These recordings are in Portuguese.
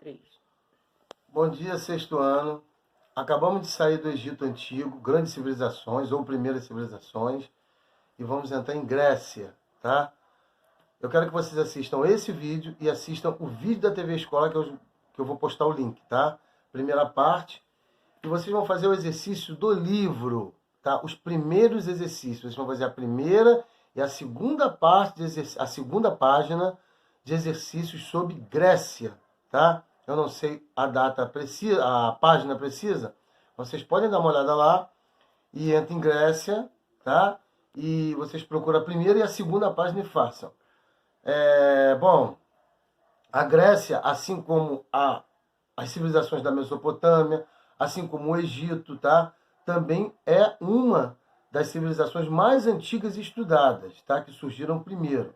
3. Bom dia, sexto ano. Acabamos de sair do Egito Antigo, grandes civilizações ou primeiras civilizações, e vamos entrar em Grécia, tá? Eu quero que vocês assistam esse vídeo e assistam o vídeo da TV Escola que eu vou postar o link, tá? Primeira parte. E vocês vão fazer o exercício do livro, tá? Os primeiros exercícios. Vocês vão fazer a primeira e a segunda parte, a segunda página de exercícios sobre Grécia, tá? Eu não sei a data precisa, a página precisa. Vocês podem dar uma olhada lá e entrem em Grécia, tá? E vocês procuram a primeira e a segunda página e façam. Bom, a Grécia, assim como as civilizações da Mesopotâmia, assim como o Egito, tá? Também é uma das civilizações mais antigas e estudadas, tá? Que surgiram primeiro.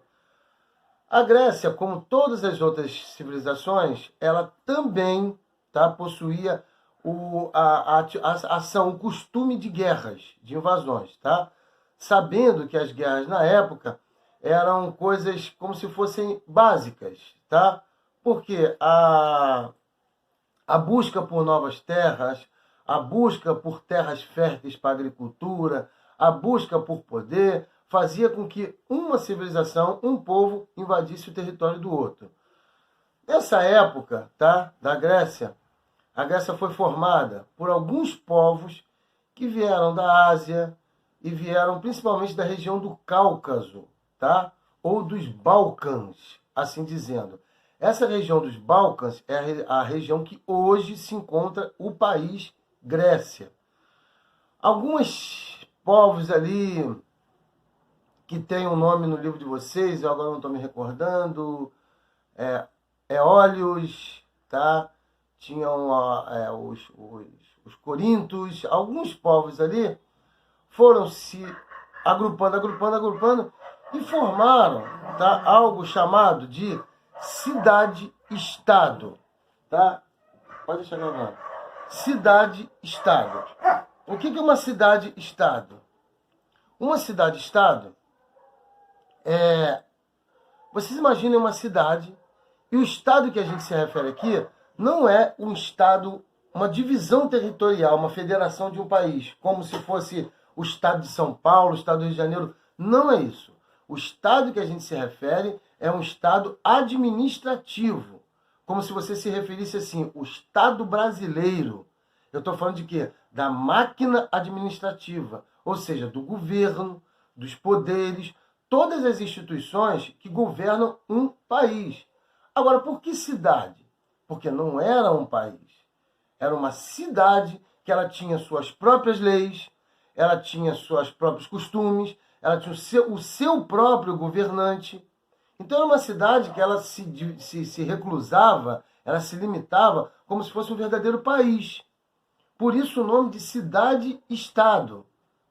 A Grécia, como todas as outras civilizações, ela também, tá, possuía a ação, o costume de guerras, de invasões, tá? Sabendo que as guerras na época eram coisas como se fossem básicas, tá? Porque a busca por novas terras, a busca por terras férteis para a agricultura, a busca por poder, fazia com que uma civilização, um povo, invadisse o território do outro. Nessa época, tá, da Grécia, a Grécia foi formada por alguns povos que vieram da Ásia e vieram principalmente da região do Cáucaso, tá? Ou dos Balcãs, assim dizendo. Essa região dos Balcãs é a região que hoje se encontra o país Grécia. Alguns povos ali que tem um nome no livro de vocês, eu agora não estou me recordando, Eólios, tá? Tinham os corintos, alguns povos ali foram se agrupando e formaram, tá? Algo chamado de cidade-estado, tá? Pode deixar gravando. Cidade-estado. O que é uma cidade-estado? Uma cidade-estado vocês imaginem uma cidade, e o estado que a gente se refere aqui não é um estado, uma divisão territorial, uma federação de um país, como se fosse o estado de São Paulo, o estado do Rio de Janeiro. Não é isso. O estado que a gente se refere é um estado administrativo, como se você se referisse assim, o estado brasileiro. Eu estou falando de quê? Da máquina administrativa, ou seja, do governo, dos poderes, todas as instituições que governam um país. Agora, por que cidade? Porque não era um país. Era uma cidade que ela tinha suas próprias leis, ela tinha seus próprios costumes, ela tinha o seu próprio governante. Então, era uma cidade que ela se reclusava, ela se limitava como se fosse um verdadeiro país. Por isso o nome de cidade-estado.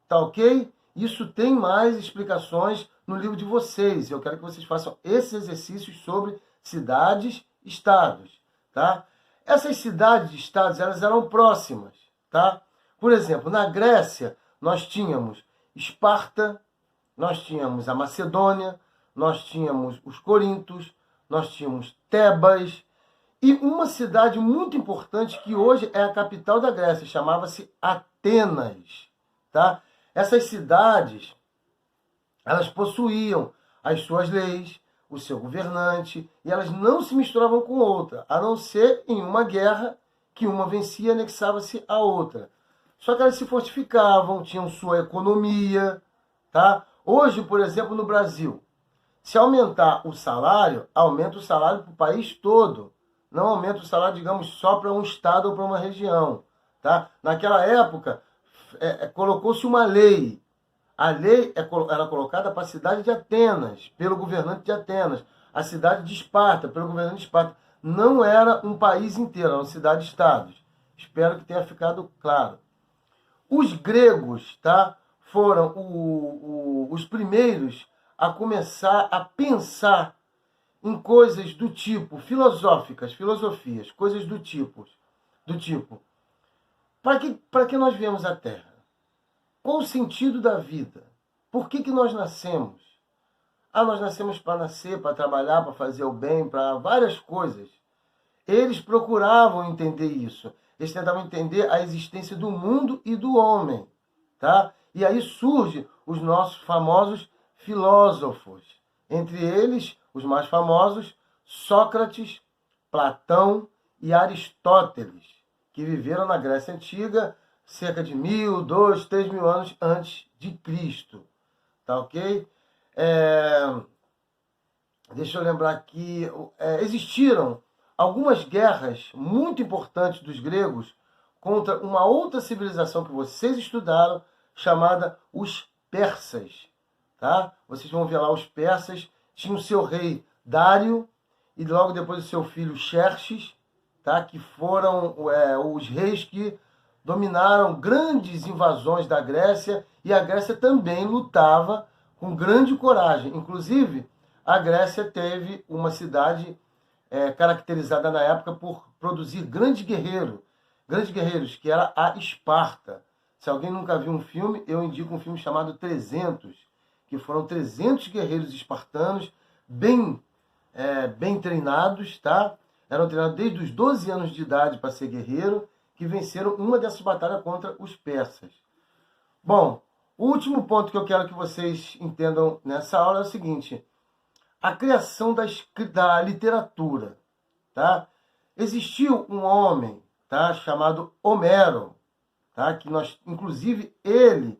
Tá ok? Isso tem mais explicações no livro de vocês. Eu quero que vocês façam esses exercícios sobre cidades-estados, tá? Essas cidades-estados, elas eram próximas, tá? Por exemplo, na Grécia, nós tínhamos Esparta, nós tínhamos a Macedônia, nós tínhamos os Corintos, nós tínhamos Tebas, e uma cidade muito importante que hoje é a capital da Grécia, chamava-se Atenas, tá? Essas cidades, elas possuíam as suas leis, o seu governante, e elas não se misturavam com outra, a não ser em uma guerra que uma vencia e anexava-se à outra. Só que elas se fortificavam, tinham sua economia, tá? Hoje, por exemplo, no Brasil, se aumentar o salário, aumenta o salário para o país todo. Não aumenta o salário, digamos, só para um estado ou para uma região, tá? Naquela época, colocou-se uma lei. A lei era colocada para a cidade de Atenas, pelo governante de Atenas. A cidade de Esparta, pelo governante de Esparta. Não era um país inteiro, eram cidades-estados. Espero que tenha ficado claro. Os gregos, tá, foram os primeiros a começar a pensar em coisas do tipo filosofias, coisas do tipo, para que nós viemos à Terra? Qual o sentido da vida? Por que nós nascemos? Nós nascemos para nascer, para trabalhar, para fazer o bem, para várias coisas. eles procuravam entender isso. Eles tentavam entender a existência do mundo e do homem, tá? E aí surgem os nossos famosos filósofos. Entre eles, os mais famosos, Sócrates, Platão e Aristóteles, que viveram na Grécia Antiga cerca de 1.000, 2.000, 3.000 anos antes de Cristo. Tá ok? Deixa eu lembrar aqui, existiram algumas guerras muito importantes dos gregos contra uma outra civilização que vocês estudaram, chamada os persas. Tá? Vocês vão ver lá, os persas tinham o seu rei Dário e logo depois o seu filho Xerxes, tá? Que foram os reis que dominaram grandes invasões da Grécia, e a Grécia também lutava com grande coragem. Inclusive, a Grécia teve uma cidade caracterizada na época por produzir grandes guerreiros, que era a Esparta. Se alguém nunca viu um filme, eu indico um filme chamado 300, que foram 300 guerreiros espartanos, bem treinados, tá? Eram treinados desde os 12 anos de idade para ser guerreiro, que venceram uma dessas batalhas contra os persas. Bom, o último ponto que eu quero que vocês entendam nessa aula é o seguinte: a criação da literatura, tá? Existiu um homem, tá, chamado Homero, tá? Que inclusive, ele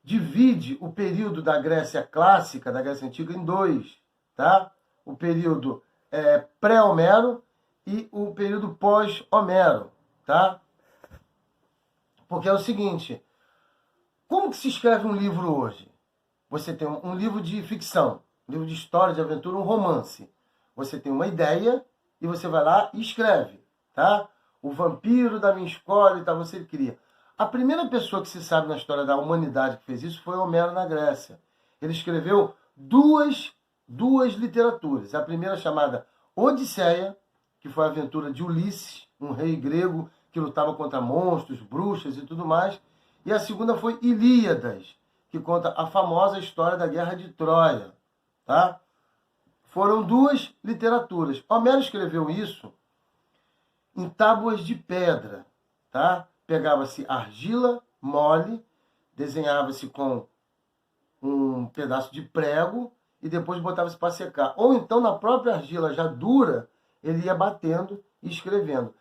divide o período da Grécia clássica, da Grécia Antiga, em dois, tá? O período pré-Homero e o período pós-Homero, tá? Porque é o seguinte: como que se escreve um livro hoje? Você tem um livro de ficção, um livro de história, de aventura, um romance. Você tem uma ideia e você vai lá e escreve, tá? O vampiro da minha escola e tal, você cria. A primeira pessoa que se sabe na história da humanidade que fez isso foi Homero na Grécia. Ele escreveu duas literaturas. A primeira chamada Odisseia, que foi a aventura de Ulisses, um rei grego que lutava contra monstros, bruxas e tudo mais. E a segunda foi Ilíadas, que conta a famosa história da Guerra de Troia. Tá? Foram duas literaturas. Homero escreveu isso em tábuas de pedra. Tá? Pegava-se argila mole, desenhava-se com um pedaço de prego e depois botava-se para secar. Ou então, na própria argila já dura, ele ia batendo e escrevendo.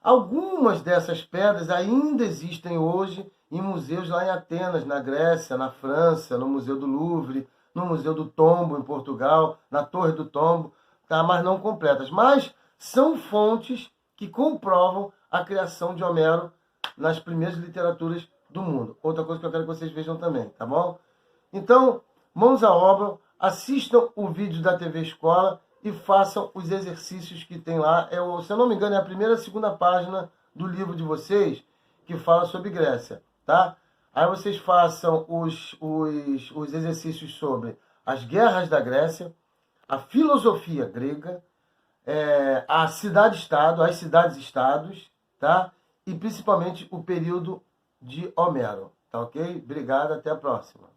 Algumas dessas pedras ainda existem hoje em museus lá em Atenas, na Grécia, na França, no Museu do Louvre, no Museu do Tombo, em Portugal, na Torre do Tombo, tá? Mas não completas. Mas são fontes que comprovam a criação de Homero nas primeiras literaturas do mundo. Outra coisa que eu quero que vocês vejam também, tá bom? Então, mãos à obra, assistam o vídeo da TV Escola e façam os exercícios que tem lá. Se eu não me engano, é a primeira e a segunda página do livro de vocês que fala sobre Grécia, tá? Aí vocês façam os exercícios sobre as guerras da Grécia, a filosofia grega, a cidade-estado, as cidades-estados, tá? E principalmente o período de Homero, tá ok? Obrigado, até a próxima.